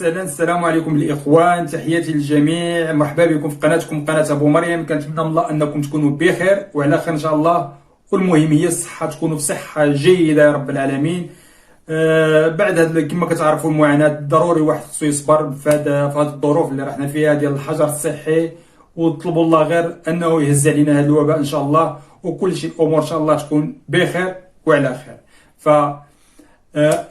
وسهلا. السلام عليكم الاخوان، تحياتي للجميع، مرحبا بكم في قناتكم قناه ابو مريم. كنتمنى من الله انكم تكونوا بخير وعلى خير ان شاء الله، والمهم هي الصحه، تكونوا في صحه جيده يا رب العالمين. بعد هذا كما كتعرفوا المعاناه، ضروري واحد خصو يصبر في هذه الظروف اللي راحنا فيها ديال الحجر الصحي، وطلبوا الله غير انه يهز علينا هذا الوباء ان شاء الله، وكل شيء الامور ان شاء الله تكون بخير وعلى خير. ف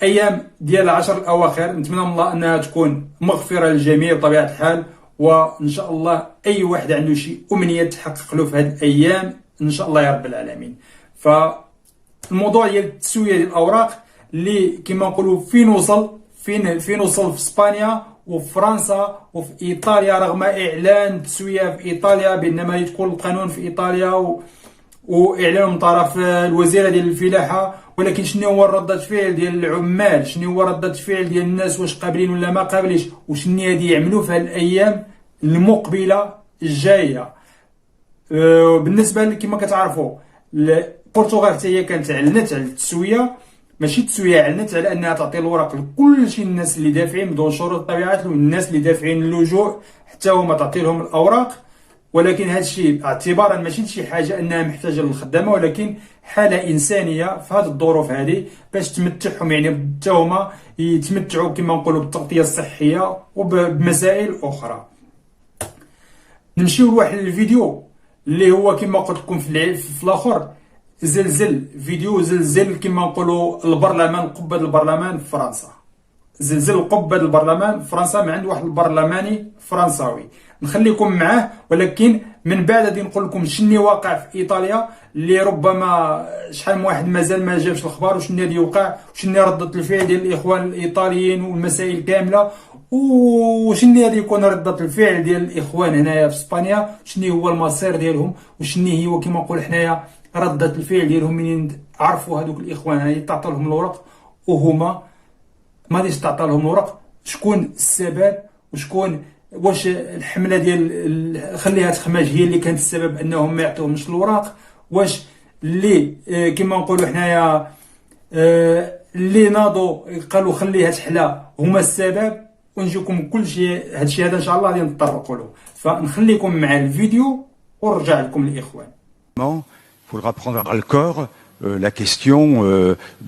ايام ديال العشر الاواخر نتمنى من الله انها تكون مغفره للجميع بطبيعه الحال، وان شاء الله اي واحد عنده شي امنيه تحقق له في هذه الايام ان شاء الله يا رب العالمين. فالموضوع ديال التسويه ديال الاوراق اللي كما نقولوا فين وصل في اسبانيا وفي فرنسا وفي ايطاليا، رغم اعلان التسويه في ايطاليا بان ما يدخل القانون في ايطاليا واعلان من طرف الوزيره ديال الفلاحه، ولكن شنو هو ردة الفعل ديال العمال؟ شنو هو ردة الفعل ديال الناس؟ واش قابلين ولا ما قابلينش؟ وشنو غادي يعملوا في هذه الايام المقبله الجايه؟ بالنسبه كما كتعرفوا البرتغال حتى هي كانت اعلنت على التسويه، ماشي التسويه، اعلنت على انها تعطي الوراق لكل شي الناس اللي دافعين بدون شروط طبيعه، والناس اللي دافعين اللجوء حتى هما تعطي لهم الاوراق. ولكن هذا الشيء اعتبارا ماشي شي حاجه انها محتاجه للخدامه، ولكن حاله انسانيه في هذه الظروف هذه، باش تمتعهم يعني حتى هما يتمتعوا كما نقولوا بالتغطيه الصحيه وبمسائل اخرى. نمشيو لواحد الفيديو اللي هو كما قلت لكم في الاخر، فيديو زلزل كما نقولوا البرلمان، قبه البرلمان في فرنسا، زلزل قبه البرلمان في فرنسا من عند واحد البرلماني فرنساوي. نخليكم معاه، ولكن من بعد غادي نقول لكم شنو واقع في ايطاليا، اللي ربما شحال من واحد مازال ما جابش الخبر، وشنو غادي يوقع، وشنو ردة الفعل ديال الاخوان الايطاليين والمسائل كامله، وشنو غادي يكون ردة الفعل ديال الاخوان هنايا في اسبانيا، شنو هو المصير ديالهم، وشنو هو كما نقول حنايا ردة الفعل ديالهم منين عرفوا هذوك الاخوان هذه تعطى لهم الورق وهما ما غاديش تعطى لهم الورق. شكون السبب؟ وشكون واش الحمله ديال خليها تخماج هي اللي كانت السبب انهم ما يعطيوهمش الوراق؟ واش اللي كما نقولوا حنايا اللي ناضوا قالوا خليها تحلى هما السبب؟ ونجيكم كل شيء هادشي هذا ان شاء الله غادي نتطرقوا له. فنخليكم مع الفيديو ونرجع لكم الاخوان. Il faudra prendre à le corps la question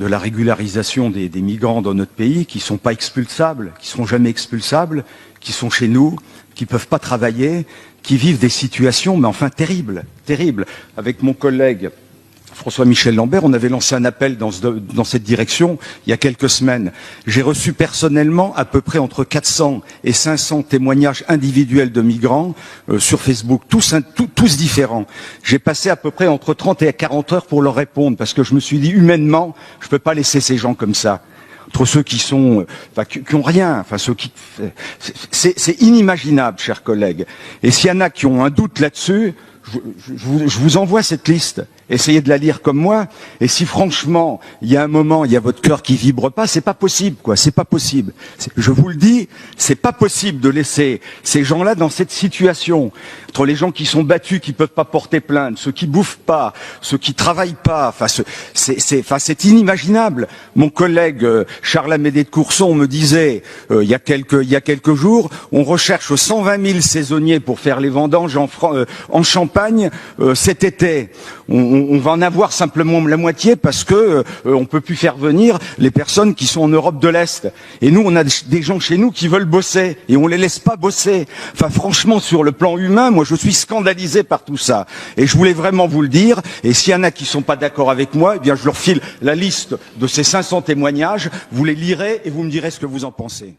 de la régularisation des migrants dans notre pays qui sont pas expulsables, qui seront jamais expulsables, qui sont chez nous, qui peuvent pas travailler, qui vivent des situations, mais enfin terribles, terribles. Avec mon collègue François-Michel Lambert, on avait lancé un appel dans cette direction il y a quelques semaines. J'ai reçu personnellement à peu près entre 400 et 500 témoignages individuels de migrants sur Facebook, tous différents. J'ai passé à peu près entre 30 et 40 heures pour leur répondre, parce que je me suis dit humainement, je peux pas laisser ces gens comme ça. Entre ceux qui sont, qui ont rien, enfin ceux qui, c'est inimaginable, chers collègues. Et s'il y en a qui ont un doute là-dessus, je vous envoie cette liste. Essayez de la lire comme moi. Et si franchement, il y a un moment, il y a votre cœur qui vibre pas, c'est pas possible, quoi. C'est pas possible. Je vous le dis, c'est pas possible de laisser ces gens-là dans cette situation. Entre les gens qui sont battus, qui peuvent pas porter plainte, ceux qui bouffent pas, ceux qui travaillent pas. Enfin, c'est inimaginable. Mon collègue Charles Amédée de Courson me disait il y a quelques jours, on recherche 120 000 saisonniers pour faire les vendanges en Champagne cet été. On va en avoir simplement la moitié parce que on peut plus faire venir les personnes qui sont en Europe de l'Est. Et nous, on a des gens chez nous qui veulent bosser et on les laisse pas bosser. Enfin, franchement, sur le plan humain, moi, je suis scandalisé par tout ça. Et je voulais vraiment vous le dire. Et s'il y en a qui sont pas d'accord avec moi, eh bien, je leur file la liste de ces 500 témoignages. Vous les lirez et vous me direz ce que vous en pensez.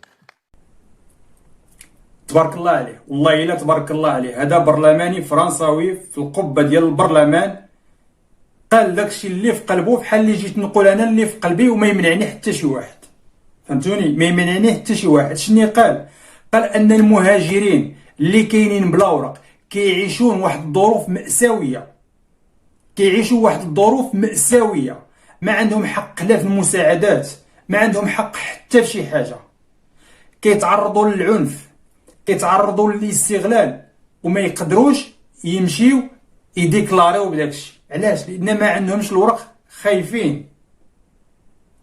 تبارك الله عليه، والله الا تبارك الله عليه. هذا برلماني فرنساوي في القبه ديال البرلمان قال داكشي اللي في قلبه، بحال اللي جيت نقول انا اللي في قلبي، وما يمنعني حتى شي واحد. فهمتوني؟ ما يمنعني حتى شي واحد. شنو قال؟ قال ان المهاجرين اللي كاينين بلا اوراق كيعيشون واحد الظروف مأساويه، ما عندهم حق لا في المساعدات، ما عندهم حق حتى في شي حاجه، كيتعرضوا للعنف، كيتعرضوا للاستغلال، وما يقدروش يمشيو يديكلاريو بداكشي. علاش؟ لان ما عندهمش الورق، خايفين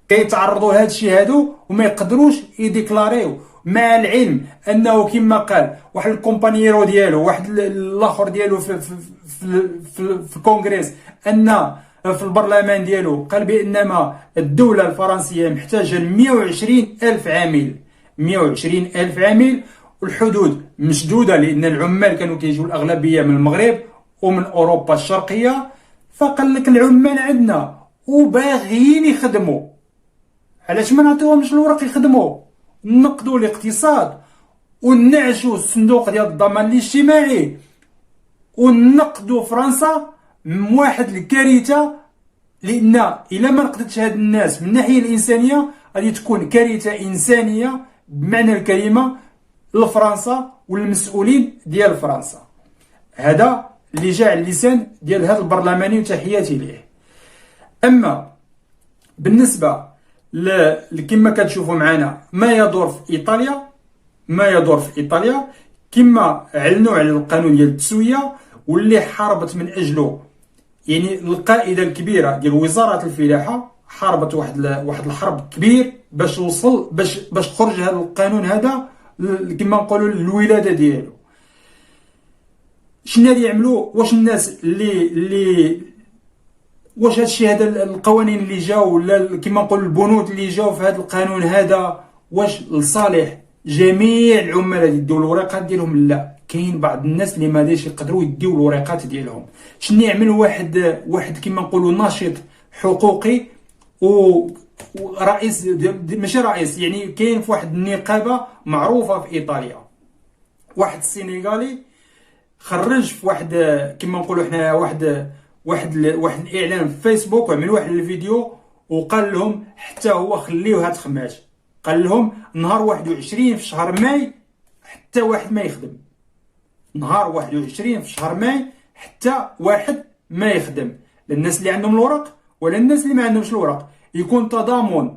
كيتعرضوا لهذا الشيء هادو وما يقدروش يديكلاريو. مع العلم انه كما قال واحد الكومبانييرو ديالو، واحد الاخر ديالو في الكونغرس، ان في البرلمان ديالو قال بانما الدوله الفرنسيه محتاجه 120 الف عامل، 120 الف عامل، والحدود مسدوده لان العمال كانوا كيجيو الاغلبيه من المغرب ومن اوروبا الشرقيه. فقال لك العمال عندنا وباغيين يخدموا، علاش ما نعطيوهمش الورق يخدموا؟ نقدوا الاقتصاد ونعشوا الصندوق ديال الضمان الاجتماعي ونقدوا فرنسا من واحد الكارثه، لان الا ما نقدتش هاد الناس من الناحيه الانسانيه غادي تكون كارثه انسانيه بمعنى الكلمه لفرنسا والمسؤولين ديال فرنسا. هذا اللي جاء على اللسان ديال هذا البرلماني وتحياتي ليه. اما بالنسبه كما كتشوفوا معنا ما يدور في ايطاليا، ما يدور في ايطاليا كما اعلنوا على القانون ديال التسويه واللي حاربت من اجله، يعني القائده الكبيره ديال وزاره الفلاحه حاربت واحد الحرب كبير باش توصل باش تخرج هذا القانون هذا كما نقولوا الولاده ديالو. شنو اللي يعملوا؟ واش الناس اللي واش هادشي هذا القوانين اللي جاوا ولا كما نقول البنود اللي جاوا في هذا القانون هذا واش لصالح جميع العمال اللي يديو الورقات ديالهم؟ لا، كاين بعض الناس اللي ما داش يقدروا يديو الورقات ديالهم. شنو يعمل واحد كما نقولوا ناشط حقوقي ورئيس ماشي رئيس، يعني كاين في واحد النقابه معروفه في ايطاليا، واحد السنغالي خرج في واحد كما نقولوا حنا واحد الاعلان في فيسبوك، وعمل واحد الفيديو وقال لهم حتى هو خليوها هاد خماج، قال لهم نهار 21 في شهر ماي حتى واحد ما يخدم، نهار 21 في شهر ماي حتى واحد ما يخدم، للناس اللي عندهم الورق ولا الناس اللي ما عندهمش الورق، يكون تضامن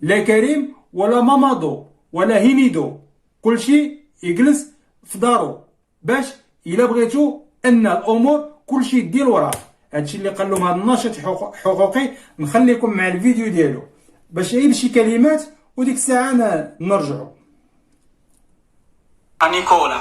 لا كريم ولا مامادو ولا هينيدو، كلشي يجلس في دارو باش الا بغيتو ان الامور كلشي يدي الوراق. هادشي اللي قال لهم هذا الناشط حقوقي. نخليكم مع الفيديو ديالو باش يعيد شي كلمات وديك الساعه نرجعوا. A Nicola,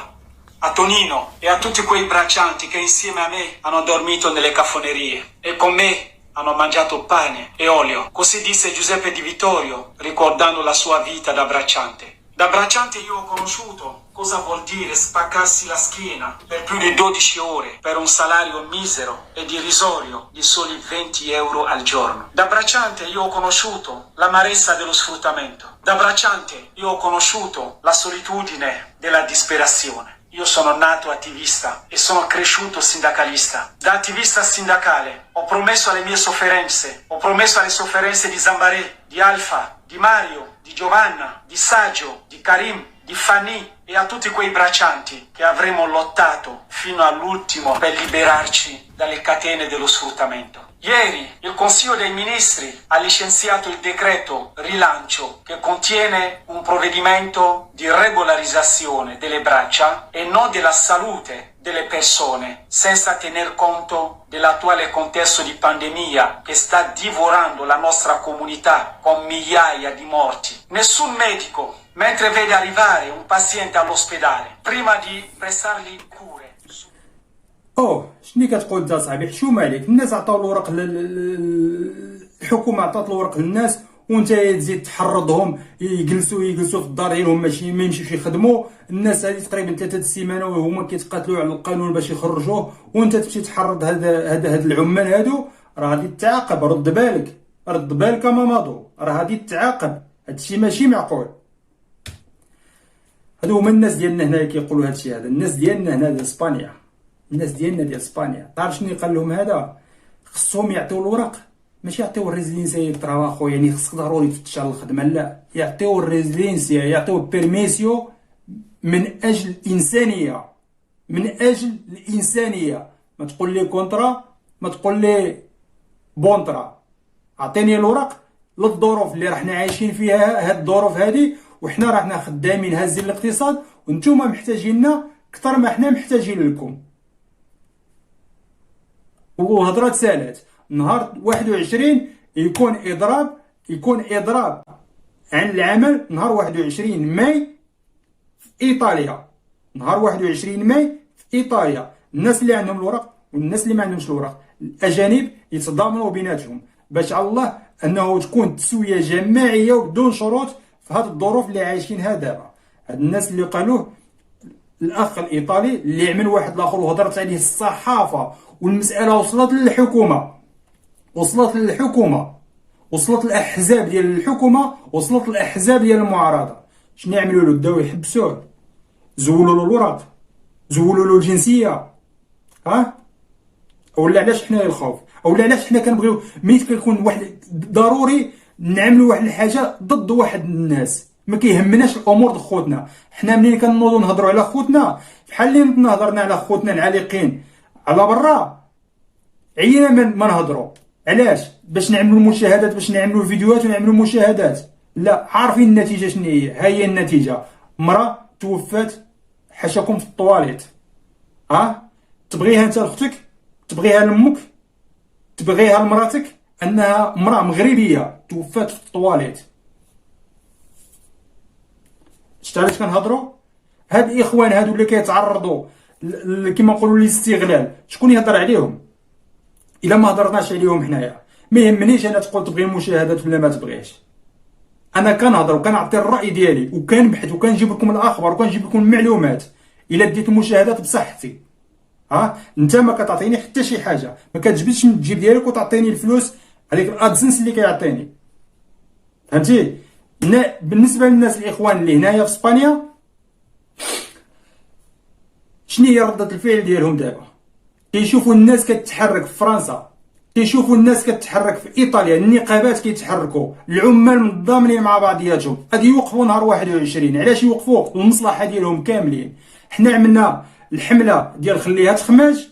a Tonino e a tutti quei braccianti che insieme a me hanno dormito nelle cafonerie e con me hanno mangiato pane e olio. Così disse Giuseppe Di Vittorio ricordando la sua vita da bracciante. Da bracciante io ho conosciuto cosa vuol dire spaccarsi la schiena per più di 12 ore per un salario misero ed irrisorio di soli 20 euro al giorno. Da bracciante io ho conosciuto l'amarezza dello sfruttamento. Da bracciante io ho conosciuto la solitudine della disperazione. Io sono nato attivista e sono cresciuto sindacalista. Da attivista sindacale ho promesso alle mie sofferenze, ho promesso alle sofferenze di Zambaré, di Alfa, di Mario, di Giovanna, di Saggio, di Karim, di Fanny e a tutti quei braccianti che avremo lottato fino all'ultimo per liberarci dalle catene dello sfruttamento. Ieri il Consiglio dei Ministri ha licenziato il decreto rilancio che contiene un provvedimento di regolarizzazione delle braccia e non della salute delle persone, senza tener conto dell'attuale contesto di pandemia che sta divorando la nostra comunità con migliaia di morti. Nessun medico, mentre vede arrivare un paziente all'ospedale, prima di prestargli cure. شنو كتقول انت صاحبي؟ حشومه عليك، الناس عطاو الورق الحكومه عطات الورق للناس وانت تزيد تحرضهم يجلسوا في الدار ديالهم ماشي ما يمشيوش يخدموا. الناس هذه تقريبا 3 السيمانه وهما كيتقاتلوا على القانون باش يخرجوه، وانت تمشي تحرض هاد العمال هادو، راه غادي تعاقب. رد بالك مامادو، راه غادي تعاقب. هادشي ماشي معقول. هادو هما الناس ديالنا هنا كيقولوا هادشي هذا، الناس ديالنا هنا ديال اسبانيا، الناس ديالنا ديال اسبانيا. تعرف شنو قال لهم هذا؟ خصهم يعطيو الورق، ماشي يعطيو الريزيدينسيا تراباخو، يعني خصك ضروري تفتش على الخدمه، لا، يعطيو الريزيدينسيا، يعطيو البيرميسيو من اجل الانسانيه، من اجل الانسانيه. ما تقول لي كونترا، ما تقول لي بونترا، اعطيني الورق للظروف اللي راحنا عايشين فيها، هاد الظروف هادي، وحنا راحنا خدامين هازين الاقتصاد، وانتوما محتاجيننا اكثر ما حنا محتاجين لكم. وهضره سالات نهار 21 يكون اضراب عن العمل نهار 21 ماي في ايطاليا نهار 21 ماي في ايطاليا، الناس اللي عندهم الوراق والناس اللي ما عندهمش الوراق الاجانب يتضامنوا بيناتهم باش على الله انه تكون تسويه جماعيه وبدون شروط في هذه الظروف اللي عايشينها دابا. هاد الناس اللي قالوه الاخ الايطالي اللي عمل واحد الاخر وهضرت عليه الصحافه والمساله وصلت للحكومه، وصلت الاحزاب ديال الحكومه، وصلت الاحزاب ديال المعارضه. شنو يعملوا له؟ بداو يحبسوه، زولوا له الوراق، زولوا له الجنسيه. ولا علاش حنا الخوف؟ اولا علاش حنا كنبغيو ملي كيكون واحد ضروري نعملوا واحد الحاجه ضد واحد الناس؟ ما كيهمناش الامور د خوتنا. حنا منين كنوضوا نهضروا على خوتنا بحال اللي نهضرنا على خوتنا العالقين على برا، عينا ما نهضروا. علاش؟ باش نعملوا مشاهدات، باش نعملوا فيديوهات ونعملوا مشاهدات؟ لا، عارفين النتيجه شنو هي. ها هي النتيجه، مراه توفات حاشاكم في الطواليت. تبغيها انت لاختك، تبغيها لامك، تبغيها لمراتك، انها مراه مغربيه توفات في الطواليت. شتا علاش كنهضروا؟ هاد الاخوان هادو اللي كيتعرضوا كما نقولوا للاستغلال، شكون يهضر عليهم؟ الا ما هضرناش عليهم حنايا ما يهمنيش انا تقول تبغي المشاهدات ولا ما تبغيش. انا كنهضر وكنعطي الراي ديالي وكنبحث وكنجيب لكم الاخبار وكنجيب لكم المعلومات. الا ديت المشاهدات بصحتي، انت ما كتعطيني حتى شي حاجه، ما كتجبدش من الجيب ديالك وتعطيني الفلوس عليك الادسنس اللي كيعطيني. فهمتي؟ بالنسبه للناس الاخوان اللي هنايا في اسبانيا، شنو هي ردة الفعل ديالهم دابا؟ كيشوفوا الناس كتتحرك في فرنسا، كيشوفوا الناس كتتحرك في ايطاليا، النقابات كيتحركوا، العمال متضامنين مع بعضياتهم، غادي يوقفوا نهار 21. علاش يوقفوا؟ المصلحه ديالهم كاملين. حنا عملنا الحمله ديال خليها تخماج،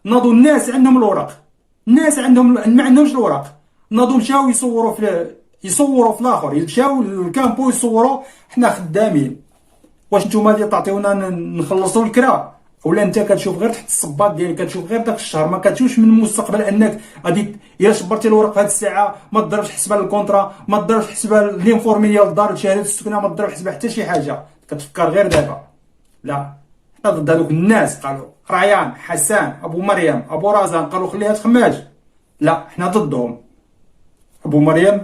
ناضوا الناس عندهم الوراق، الناس عندهم ما عندهمش الوراق، ناضوا مشاو يصوروا في الاخر، مشاو للكامبو يصوروا. حنا خدامين، واش نتوما اللي تعطيونا نخلصوا الكرا؟ ولا انت كتشوف غير تحت الصباط ديالك، كتشوف غير داك الشهر، ما كتشوفش من المستقبل انك غادي الا شبرتي الورق هاد الساعه ما تضربش حسبه للكونطرا، ما تضربش حسبه لينفورمي ديال الدار، شهاده السكنه ما تضرب حسبه حتى شي حاجه. كتفكر غير دابا. لا، حنا ضد هذوك الناس قالوا ريان، حسان، ابو مريم، ابو رزان قالوا خليها تخماج. لا، حنا ضدهم. ابو مريم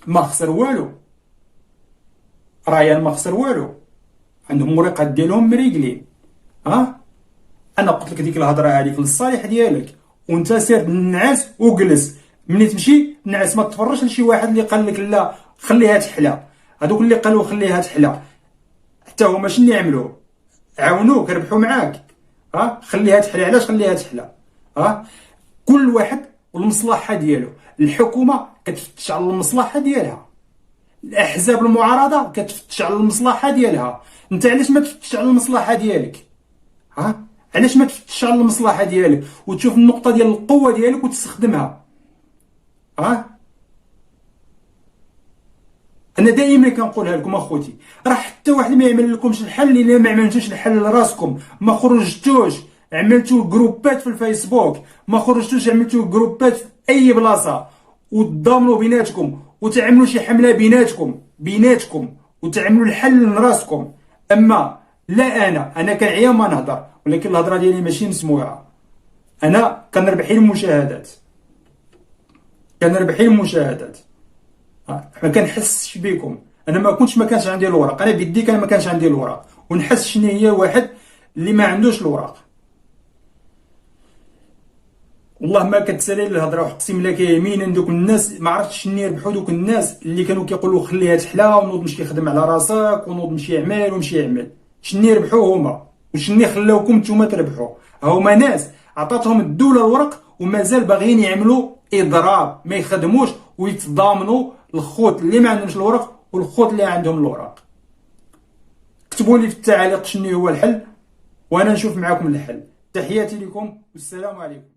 ما خسر والو، ريان ما خسر والو، عندهم ورقات ديالهم مريقلين. انا قلت لك ديك الهضره هذيك للصالح ديالك، وانت سير نعس وجلس. ملي تمشي نعس، ما تفرجش لشي واحد اللي قال لك لا خليها تحلى. هذوك اللي قالوا خليها تحلى حتى هما شنو يعملوا؟ عاونوك، ربحوا معاك. خليها تحلى. علاش خليها تحلى؟ كل واحد والمصلحه ديالو. الحكومه كتفتش على المصلحه ديالها، الاحزاب المعارضه كتفتش على المصلحه ديالها. انت علاش ما تفتش على المصلحه ديالك؟ علاش ما تفتش على المصلحه ديالك وتشوف النقطه ديال القوه ديالك وتستخدمها؟ انا دائما كنقولها لكم اخوتي، راه حتى واحد ما يعمل لكمش الحل الا ما عملتوش الحل لراسكم. ما خرجتوش عملتوا جروبات في الفيسبوك، ما خرجتوش عملتوا جروبات في اي بلاصه وتضامنوا بيناتكم وتعملوا شي حمله بيناتكم وتعملوا الحل لراسكم. اما لا، انا كنعيا ما نهضر، ولكن الهضره ديالي ماشي مسموعه. انا كنربحي المشاهدات، ما كنحسش بكم. انا ما كانش عندي الوراق، انا بيدي كان ما كانش عندي الوراق، ونحس شنو هي واحد اللي ما عندوش الوراق. والله ما كتسالي الهضره، وحقسم لك يمينا دوك الناس ما عرفتش شنو يربحوا. دوك الناس اللي كانوا كيقولوا خليها تحلى ونوض مشي يخدم على راسك ونوض مشي يعمل شنو يربحوا هما وشنو خلاوكم نتوما تربحوا؟ هما ناس عطاتهم الدوله الورق ومازال باغيين يعملوا اضراب، ما يخدموش ويتضامنوا الخوت اللي ما عندهمش الورق والخوت اللي عندهم الورق. كتبوا لي في التعاليق شنو هو الحل وانا نشوف معكم الحل. تحياتي لكم والسلام عليكم.